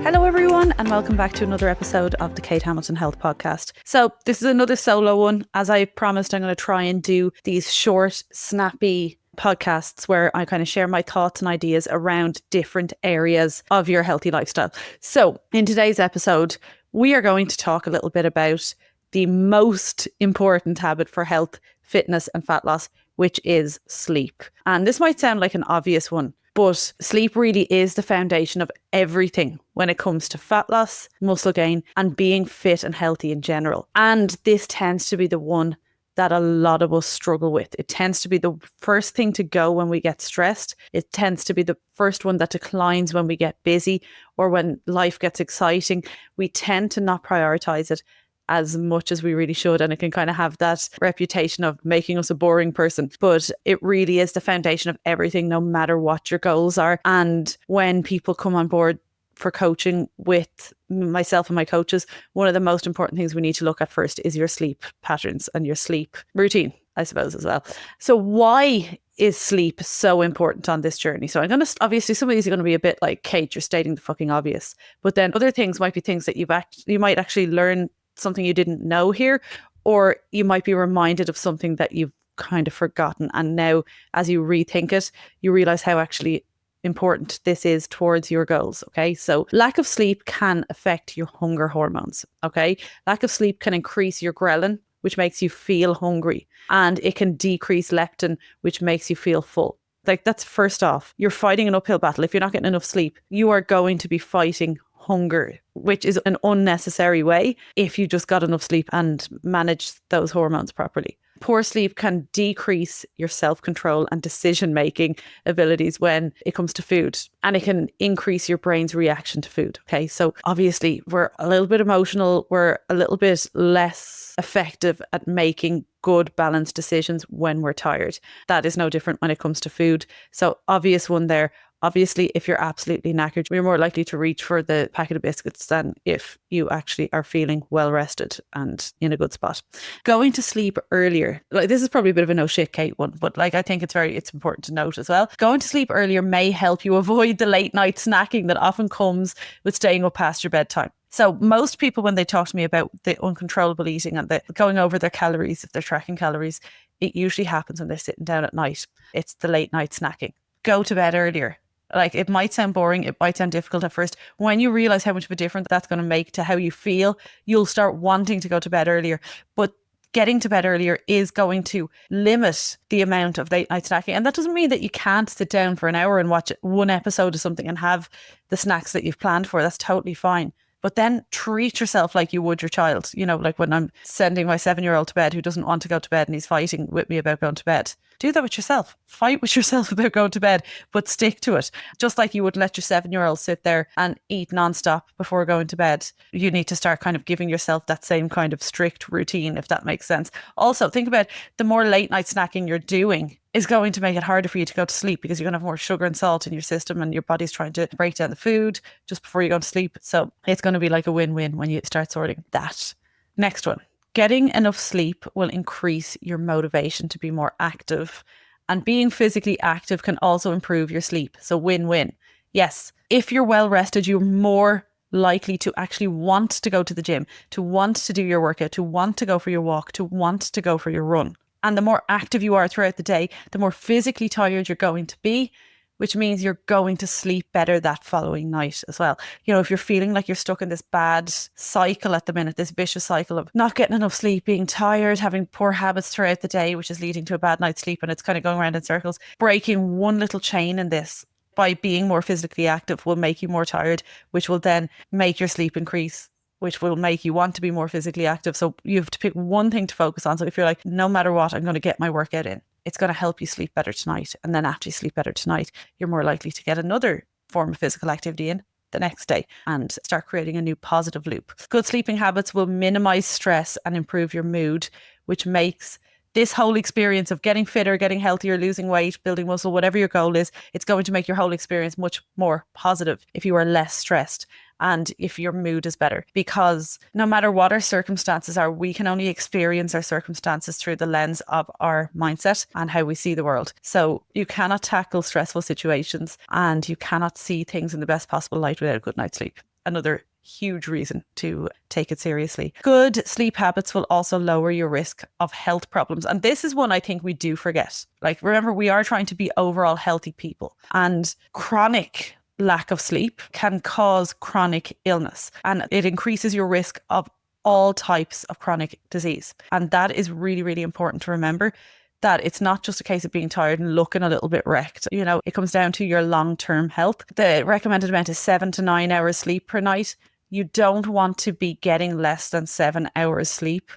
Hello everyone and welcome back to another episode of the Kate Hamilton Health Podcast. So this is another solo one. As I promised, I'm going to try and do these short, snappy podcasts where I kind of share my thoughts and ideas around different areas of your healthy lifestyle. So in today's episode, we are going to talk a little bit about the most important habit for health, fitness and fat loss, which is sleep. And this might sound like an obvious one, but sleep really is the foundation of everything when it comes to fat loss, muscle gain, and being fit and healthy in general. And this tends to be the one that a lot of us struggle with. It tends to be the first thing to go when we get stressed. It tends to be the first one that declines when we get busy or when life gets exciting. We tend to not prioritize it as much as we really should, and it can kind of have that reputation of making us a boring person, but it really is the foundation of everything, no matter what your goals are. And when people come on board for coaching with myself and my coaches, one of the most important things we need to look at first is your sleep patterns and your sleep routine, I suppose, as well. So why is sleep so important on this journey? So I'm going to, obviously some of these are going to be a bit like, Kate, you're stating the fucking obvious, but then other things might be things that you might actually learn something you didn't know here, or you might be reminded of something that you've kind of forgotten. And now as you rethink it, you realize how actually important this is towards your goals. Okay. So lack of sleep can affect your hunger hormones. Okay. Lack of sleep can increase your ghrelin, which makes you feel hungry, and it can decrease leptin, which makes you feel full. Like, that's first off, you're fighting an uphill battle. If you're not getting enough sleep, you are going to be fighting hunger, which is an unnecessary way if you just got enough sleep and managed those hormones properly. Poor sleep can decrease your self-control and decision-making abilities when it comes to food, and it can increase your brain's reaction to food. Okay, so obviously we're a little bit emotional, we're a little bit less effective at making good balanced decisions when we're tired. That is no different when it comes to food. So obvious one there. Obviously, if you're absolutely knackered, you're more likely to reach for the packet of biscuits than if you actually are feeling well rested and in a good spot. Going to sleep earlier, like, this is probably a bit of a no shit Kate one, but like, I think it's important to note as well. Going to sleep earlier may help you avoid the late night snacking that often comes with staying up past your bedtime. So most people, when they talk to me about the uncontrollable eating and the going over their calories, if they're tracking calories, it usually happens when they're sitting down at night. It's the late night snacking. Go to bed earlier. Like, it might sound boring, it might sound difficult at first. When you realize how much of a difference that's going to make to how you feel, you'll start wanting to go to bed earlier. But getting to bed earlier is going to limit the amount of late night snacking. And that doesn't mean that you can't sit down for an hour and watch one episode of something and have the snacks that you've planned for. That's totally fine. But then treat yourself like you would your child. You know, like when I'm sending my 7-year-old to bed who doesn't want to go to bed and he's fighting with me about going to bed. Do that with yourself. Fight with yourself about going to bed, but stick to it. Just like you would let your 7-year-old sit there and eat nonstop before going to bed. You need to start kind of giving yourself that same kind of strict routine, if that makes sense. Also, think about the more late night snacking you're doing is going to make it harder for you to go to sleep, because you're going to have more sugar and salt in your system and your body's trying to break down the food just before you go to sleep. So it's going to be like a win-win when you start sorting that. Next one. Getting enough sleep will increase your motivation to be more active, and being physically active can also improve your sleep. So win-win. Yes, if you're well rested, you're more likely to actually want to go to the gym, to want to do your workout, to want to go for your walk, to want to go for your run. And the more active you are throughout the day, the more physically tired you're going to be, which means you're going to sleep better that following night as well. You know, if you're feeling like you're stuck in this bad cycle at the minute, this vicious cycle of not getting enough sleep, being tired, having poor habits throughout the day, which is leading to a bad night's sleep, and it's kind of going around in circles, breaking one little chain in this by being more physically active will make you more tired, which will then make your sleep increase, which will make you want to be more physically active. So you have to pick one thing to focus on. So if you're like, no matter what, I'm going to get my workout in, it's going to help you sleep better tonight. And then after you sleep better tonight, you're more likely to get another form of physical activity in the next day and start creating a new positive loop. Good sleeping habits will minimize stress and improve your mood, which makes this whole experience of getting fitter, getting healthier, losing weight, building muscle, whatever your goal is, it's going to make your whole experience much more positive if you are less stressed and if your mood is better. Because no matter what our circumstances are, we can only experience our circumstances through the lens of our mindset and how we see the world. So you cannot tackle stressful situations and you cannot see things in the best possible light without a good night's sleep. another huge reason to take it seriously. Good sleep habits will also lower your risk of health problems. And this is one I think we do forget. Like, remember, we are trying to be overall healthy people, and chronic lack of sleep can cause chronic illness, and it increases your risk of all types of chronic disease. And that is really, really important to remember, that it's not just a case of being tired and looking a little bit wrecked. You know, it comes down to your long-term health. The recommended amount is 7 to 9 hours sleep per night. You don't want to be getting less than 7 hours sleep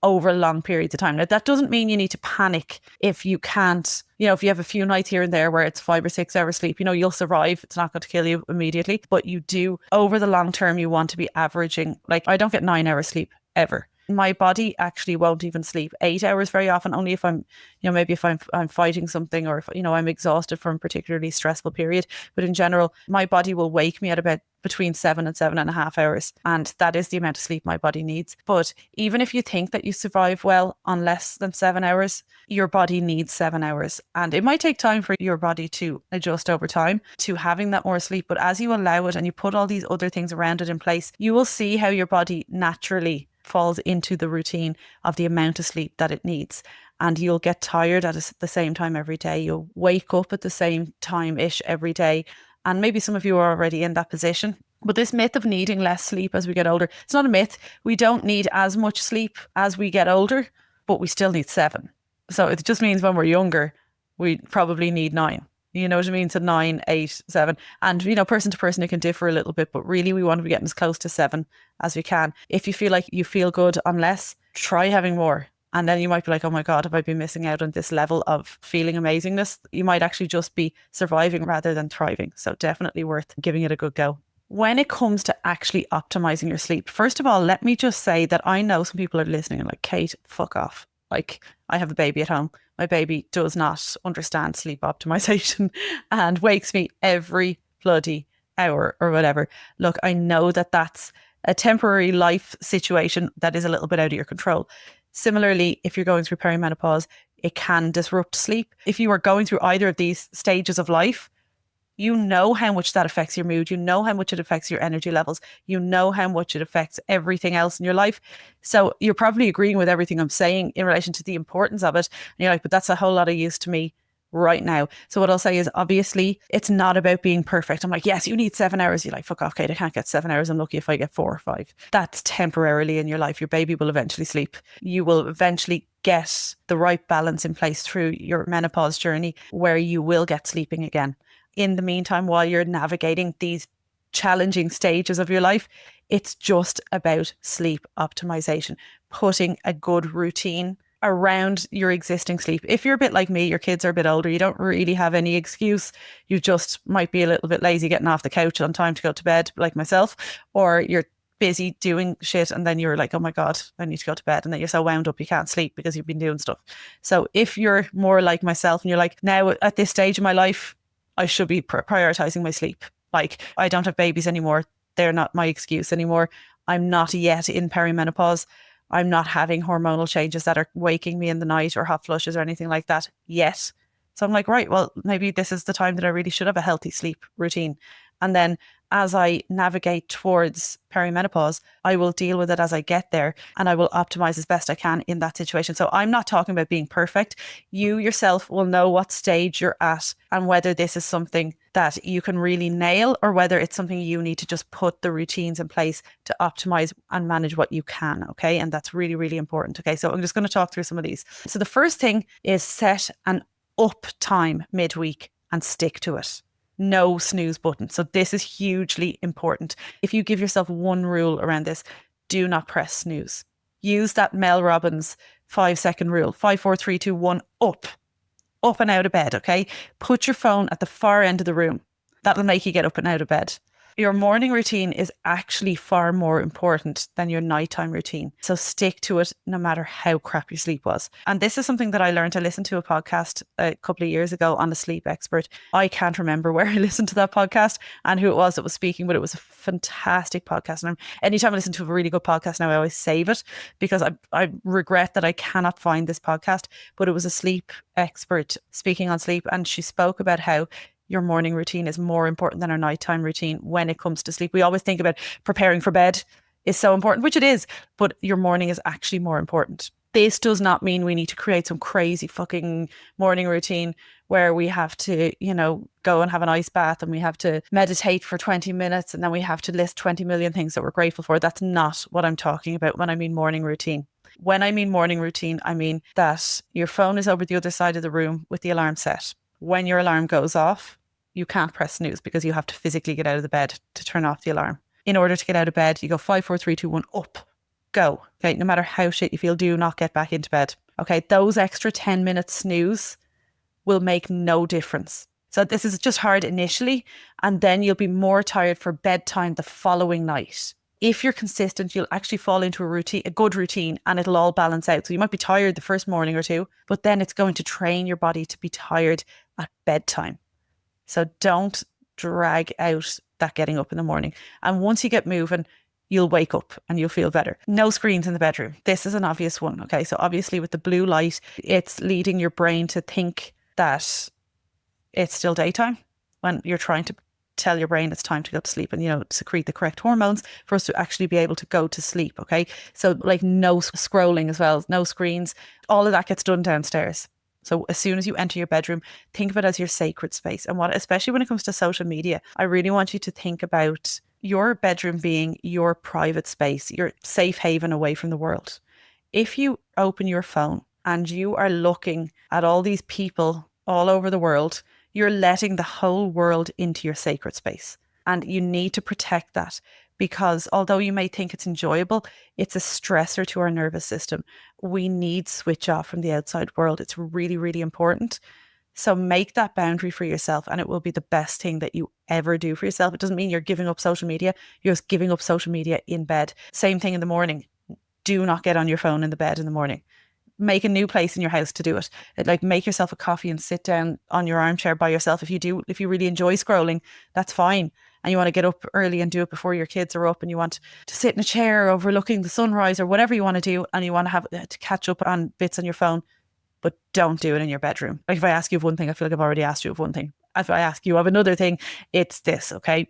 over long periods of time. Now, that doesn't mean you need to panic if you can't, you know, if you have a few nights here and there where it's 5 or 6 hours sleep, you know, you'll survive. It's not going to kill you immediately, but you do, over the long term, you want to be averaging, like, I don't get 9 hours sleep ever. My body actually won't even sleep 8 hours very often, only if I'm, you know, maybe if I'm fighting something, or if, you know, I'm exhausted from a particularly stressful period. But in general, my body will wake me at about between 7 and 7.5 hours. And that is the amount of sleep my body needs. But even if you think that you survive well on less than 7 hours, your body needs 7 hours. And it might take time for your body to adjust over time to having that more sleep. But as you allow it and you put all these other things around it in place, you will see how your body naturally falls into the routine of the amount of sleep that it needs. And you'll get tired at the same time every day. You'll wake up at the same time-ish every day. And maybe some of you are already in that position. But this myth of needing less sleep as we get older, it's not a myth. We don't need as much sleep as we get older, but we still need 7. So it just means when we're younger, we probably need 9. You know what I mean? So 9, 8, 7. And, you know, person to person, it can differ a little bit, but really we want to be getting as close to 7 as we can. If you feel like you feel good on less, try having more. And then you might be like, oh my God, have I been missing out on this level of feeling amazingness? You might actually just be surviving rather than thriving. So definitely worth giving it a good go. When it comes to actually optimizing your sleep, first of all, let me just say that I know some people are listening and like, Kate, fuck off. Like, I have a baby at home. My baby does not understand sleep optimization and wakes me every bloody hour or whatever. Look, I know that that's a temporary life situation that is a little bit out of your control. Similarly, if you're going through perimenopause, it can disrupt sleep. If you are going through either of these stages of life, you know how much that affects your mood. You know how much it affects your energy levels. You know how much it affects everything else in your life. So you're probably agreeing with everything I'm saying in relation to the importance of it. And you're like, but that's a whole lot of use to me right now. So what I'll say is, obviously, it's not about being perfect. I'm like, yes, you need 7 hours. You're like, fuck off, Kate, I can't get 7 hours. I'm lucky if I get 4 or 5. That's temporarily in your life. Your baby will eventually sleep. You will eventually get the right balance in place through your menopause journey where you will get sleeping again. In the meantime, while you're navigating these challenging stages of your life, it's just about sleep optimization, putting a good routine around your existing sleep. If you're a bit like me, your kids are a bit older, you don't really have any excuse. You just might be a little bit lazy getting off the couch on time to go to bed, like myself, or you're busy doing shit and then you're like, oh my God, I need to go to bed. And then you're so wound up you can't sleep because you've been doing stuff. So if you're more like myself and you're like, now at this stage of my life, I should be prioritizing my sleep. Like, I don't have babies anymore. They're not my excuse anymore. I'm not yet in perimenopause. I'm not having hormonal changes that are waking me in the night or hot flushes or anything like that yet. So I'm like, right, well, maybe this is the time that I really should have a healthy sleep routine. And then as I navigate towards perimenopause, I will deal with it as I get there and I will optimize as best I can in that situation. So I'm not talking about being perfect. You yourself will know what stage you're at and whether this is something that you can really nail or whether it's something you need to just put the routines in place to optimize and manage what you can. Okay. And that's really, really important. Okay. So I'm just going to talk through some of these. So the first thing is set an up time midweek and stick to it. No snooze button. So this is hugely important. If you give yourself one rule around this, do not press snooze. Use that Mel Robbins 5-second rule. 5, 4, 3, 2, 1, up and out of bed. Okay. Put your phone at the far end of the room. That'll make you get up and out of bed. Your morning routine is actually far more important than your nighttime routine. So stick to it no matter how crap your sleep was. And this is something that I learned. I listened to a podcast a couple of years ago on a sleep expert. I can't remember where I listened to that podcast and who it was that was speaking, but it was a fantastic podcast. And anytime I listen to a really good podcast now, I always save it because I regret that I cannot find this podcast. But it was a sleep expert speaking on sleep, and she spoke about how your morning routine is more important than our nighttime routine when it comes to sleep. We always think about preparing for bed is so important, which it is, but your morning is actually more important. This does not mean we need to create some crazy fucking morning routine where we have to, go and have an ice bath and we have to meditate for 20 minutes and then we have to list 20 million things that we're grateful for. That's not what I'm talking about when I mean morning routine. When I mean morning routine, I mean that your phone is over the other side of the room with the alarm set. When your alarm goes off, you can't press snooze because you have to physically get out of the bed to turn off the alarm. In order to get out of bed, you go 5, 4, 3, 2, 1, up, go. Okay, no matter how shit you feel, do not get back into bed. Okay, those extra 10 minutes snooze will make no difference. So this is just hard initially, and then you'll be more tired for bedtime the following night. If you're consistent, you'll actually fall into a good routine, and it'll all balance out. So you might be tired the first morning or two, but then it's going to train your body to be tired at bedtime. So don't drag out that getting up in the morning. And once you get moving, you'll wake up and you'll feel better. No screens in the bedroom. This is an obvious one. Okay. So obviously with the blue light, it's leading your brain to think that it's still daytime when you're trying to tell your brain it's time to go to sleep and, secrete the correct hormones for us to actually be able to go to sleep. Okay. So like no scrolling as well, no screens, all of that gets done downstairs. So as soon as you enter your bedroom, think of it as your sacred space. And especially when it comes to social media, I really want you to think about your bedroom being your private space, your safe haven away from the world. If you open your phone and you are looking at all these people all over the world, you're letting the whole world into your sacred space. And you need to protect that because although you may think it's enjoyable, it's a stressor to our nervous system. We need switch off from the outside world. It's really, really important. So make that boundary for yourself and it will be the best thing that you ever do for yourself. It doesn't mean you're giving up social media. You're just giving up social media in bed. Same thing in the morning. Do not get on your phone in the bed in the morning. Make a new place in your house to do it. Like make yourself a coffee and sit down on your armchair by yourself. If you really enjoy scrolling, that's fine. And you want to get up early and do it before your kids are up and you want to sit in a chair overlooking the sunrise or whatever you want to do and you want to have to catch up on bits on your phone, but don't do it in your bedroom. Like if I ask you of one thing, I feel like I've already asked you of one thing. If I ask you of another thing, it's this, okay?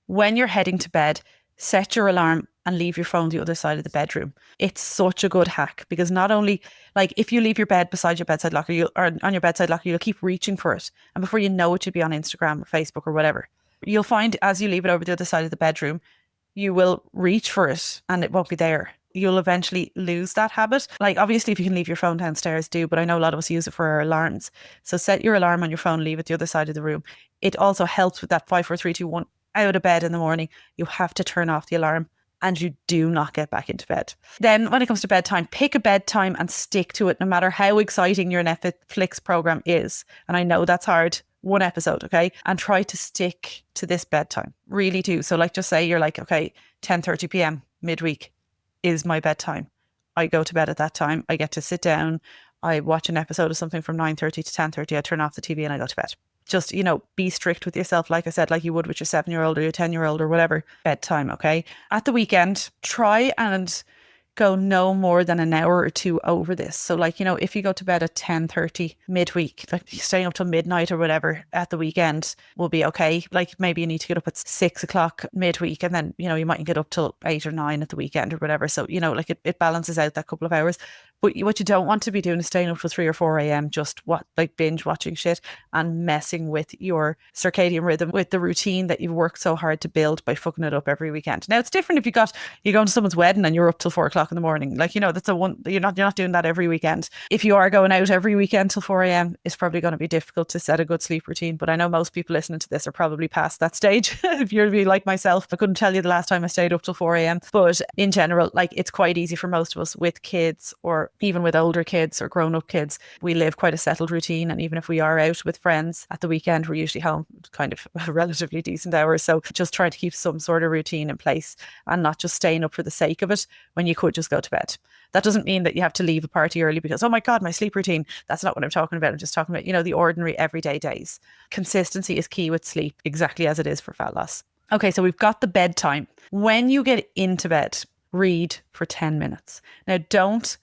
When you're heading to bed, set your alarm and leave your phone the other side of the bedroom. It's such a good hack because not only like if you leave your bed beside your bedside locker or on your bedside locker, you'll keep reaching for it. And before you know it, you'll be on Instagram or Facebook or whatever. You'll find as you leave it over the other side of the bedroom, you will reach for it and it won't be there. You'll eventually lose that habit. Like obviously if you can leave your phone downstairs, do, but I know a lot of us use it for our alarms. So set your alarm on your phone, leave it the other side of the room. It also helps with that 5, 4, 3, 2, 1 out of bed in the morning. You have to turn off the alarm and you do not get back into bed. Then when it comes to bedtime, pick a bedtime and stick to it no matter how exciting your Netflix program is. And I know that's hard. One episode, okay? And try to stick to this bedtime. Really do. So like just say you're like, okay, 10:30 p.m. midweek is my bedtime. I go to bed at that time. I get to sit down. I watch an episode of something from 9:30 to 10:30. I turn off the TV and I go to bed. Just, be strict with yourself. Like I said, like you would with your 7-year-old or your 10-year-old or whatever. Bedtime, okay? At the weekend, try and go no more than an hour or two over this. So like, if you go to bed at 10:30 midweek, like staying up till midnight or whatever at the weekend will be okay. Like maybe you need to get up at 6 o'clock midweek and then, you mightn't get up till 8 or 9 at the weekend or whatever. So, like it balances out that couple of hours. But what you don't want to be doing is staying up till 3 or 4 a.m. just binge watching shit and messing with your circadian rhythm, with the routine that you've worked so hard to build by fucking it up every weekend. Now it's different if you're going to someone's wedding and you're up till 4 o'clock in the morning. Like, that's you're not doing that every weekend. If you are going out every weekend till 4 a.m., it's probably going to be difficult to set a good sleep routine. But I know most people listening to this are probably past that stage. If you're like myself, I couldn't tell you the last time I stayed up till 4 a.m. But in general, like it's quite easy for most of us with kids or even with older kids or grown-up kids. We live quite a settled routine, and even if we are out with friends at the weekend, we're usually home kind of a relatively decent hours. So just trying to keep some sort of routine in place and not just staying up for the sake of it when you could just go to bed. That doesn't mean that you have to leave a party early because, oh my God, my sleep routine. That's not what I'm talking about. I'm just talking about, the ordinary everyday days. Consistency is key with sleep, exactly as it is for fat loss. Okay, so we've got the bedtime. When you get into bed, read for 10 minutes. Now, don't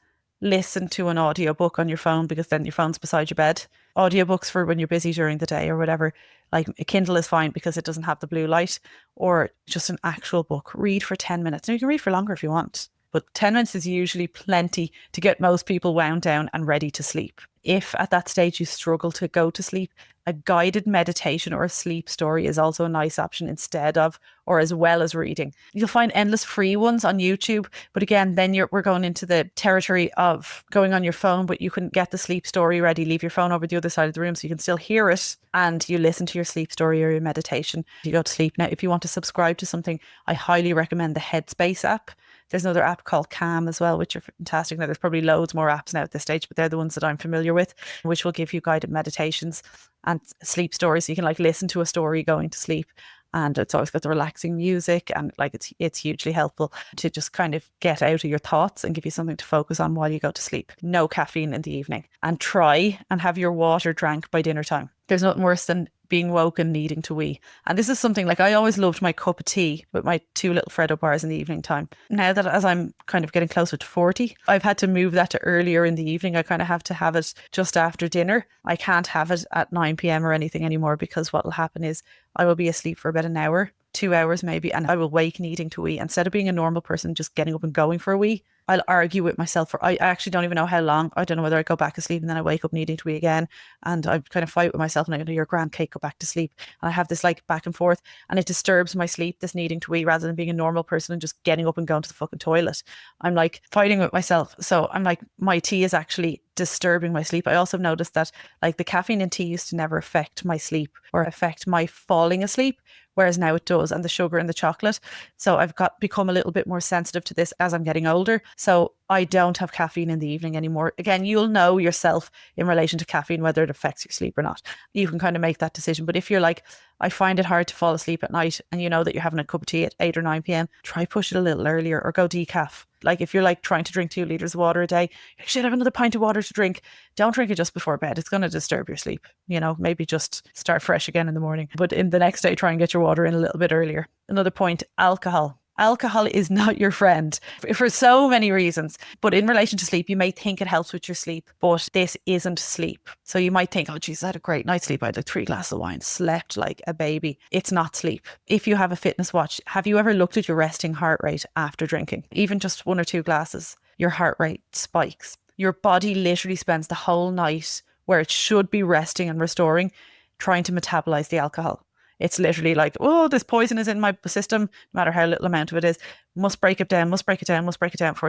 listen to an audiobook on your phone, because then your phone's beside your bed. Audiobooks for when you're busy during the day or whatever, like a Kindle is fine because it doesn't have the blue light, or just an actual book. Read for 10 minutes. Now you can read for longer if you want, but 10 minutes is usually plenty to get most people wound down and ready to sleep. If at that stage you struggle to go to sleep, a guided meditation or a sleep story is also a nice option instead of, or as well as, reading. You'll find endless free ones on YouTube, but again, then we're going into the territory of going on your phone, but you can get the sleep story ready, leave your phone over the other side of the room so you can still hear it, and you listen to your sleep story or your meditation. You go to sleep. Now, if you want to subscribe to something, I highly recommend the Headspace app. There's another app called Calm as well, which are fantastic. Now, there's probably loads more apps now at this stage, but they're the ones that I'm familiar with, which will give you guided meditations and sleep stories. So you can like listen to a story going to sleep, and it's always got the relaxing music, and like it's hugely helpful to just kind of get out of your thoughts and give you something to focus on while you go to sleep. No caffeine in the evening, and try and have your water drank by dinner time. There's nothing worse than being woken needing to wee. And this is something like I always loved my cup of tea with my 2 little Freddo bars in the evening time. Now that as I'm kind of getting closer to 40, I've had to move that to earlier in the evening. I kind of have to have it just after dinner. I can't have it at 9 p.m. or anything anymore, because what will happen is I will be asleep for about an hour, 2 hours maybe, and I will wake needing to wee. Instead of being a normal person just getting up and going for a wee, I'll argue with myself for, I actually don't even know how long. I don't know whether I go back to sleep and then I wake up needing to wee again. And I kind of fight with myself, and I go, you're grand, Kate, go back to sleep. And I have this like back and forth, and it disturbs my sleep, this needing to wee, rather than being a normal person and just getting up and going to the fucking toilet. I'm like fighting with myself. So I'm like, my tea is actually disturbing my sleep. I also noticed that like the caffeine in tea used to never affect my sleep or affect my falling asleep, whereas now it does, and the sugar and the chocolate. So I've become a little bit more sensitive to this as I'm getting older. So I don't have caffeine in the evening anymore. Again, you'll know yourself in relation to caffeine, whether it affects your sleep or not. You can kind of make that decision. But if you're like, I find it hard to fall asleep at night, and you know that you're having a cup of tea at 8 or 9 p.m, try push it a little earlier, or go decaf. Like if you're like trying to drink 2 liters of water a day, you should have another pint of water to drink. Don't drink it just before bed. It's going to disturb your sleep. You know, maybe just start fresh again in the morning. But in the next day, try and get your water in a little bit earlier. Another point, alcohol. Alcohol is not your friend for so many reasons. But in relation to sleep, you may think it helps with your sleep, but this isn't sleep. So you might think, oh, geez, I had a great night's sleep. I had like 3 glasses of wine, slept like a baby. It's not sleep. If you have a fitness watch, have you ever looked at your resting heart rate after drinking? Even just 1 or 2 glasses, your heart rate spikes. Your body literally spends the whole night where it should be resting and restoring, trying to metabolize the alcohol. It's literally like, oh, this poison is in my system, no matter how little amount of it is, must break it down before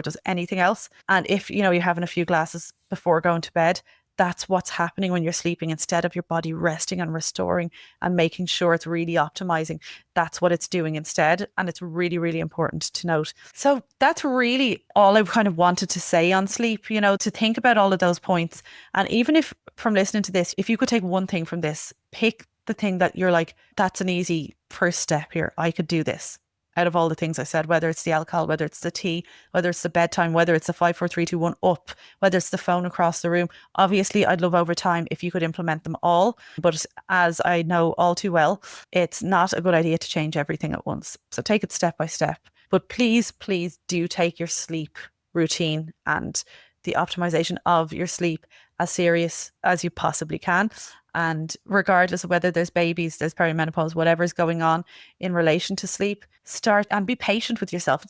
it does anything else. And if, you know, you're having a few glasses before going to bed, that's what's happening when you're sleeping. Instead of your body resting and restoring and making sure it's really optimizing, that's what it's doing instead. And it's really, really important to note. So that's really all I kind of wanted to say on sleep, you know, to think about all of those points. And even if from listening to this, if you could take one thing from this, pick the thing that you're like, that's an easy first step here. I could do this. Out of all the things I said, whether it's the alcohol, whether it's the tea, whether it's the bedtime, whether it's the 5, 4, 3, 2, 1 up, whether it's the phone across the room. Obviously, I'd love over time if you could implement them all. But as I know all too well, it's not a good idea to change everything at once. So take it step by step. But please, please do take your sleep routine and the optimization of your sleep as serious as you possibly can. And regardless of whether there's babies, there's perimenopause, whatever's going on in relation to sleep, start and be patient with yourself.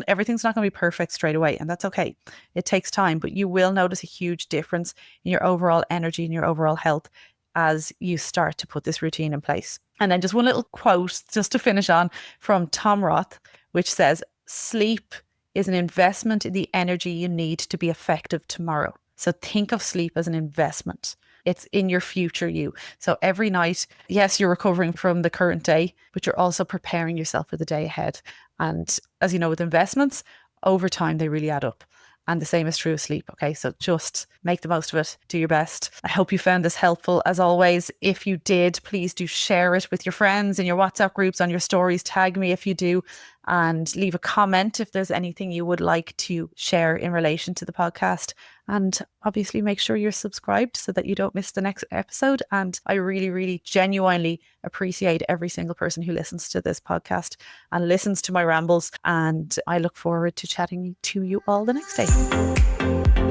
Everything's not going to be perfect straight away, and that's okay. It takes time, but you will notice a huge difference in your overall energy and your overall health as you start to put this routine in place. And then just one little quote just to finish on from Tom Roth, which says, sleep is an investment in the energy you need to be effective tomorrow. So think of sleep as an investment. It's in your future you. So every night, yes, you're recovering from the current day, but you're also preparing yourself for the day ahead. And as you know, with investments, over time, they really add up. And the same is true of sleep. Okay, so just make the most of it. Do your best. I hope you found this helpful. As always, if you did, please do share it with your friends in your WhatsApp groups, on your stories. Tag me if you do, and leave a comment if there's anything you would like to share in relation to the podcast. And obviously make sure you're subscribed so that you don't miss the next episode. And I really, really genuinely appreciate every single person who listens to this podcast and listens to my rambles. And I look forward to chatting to you all the next day.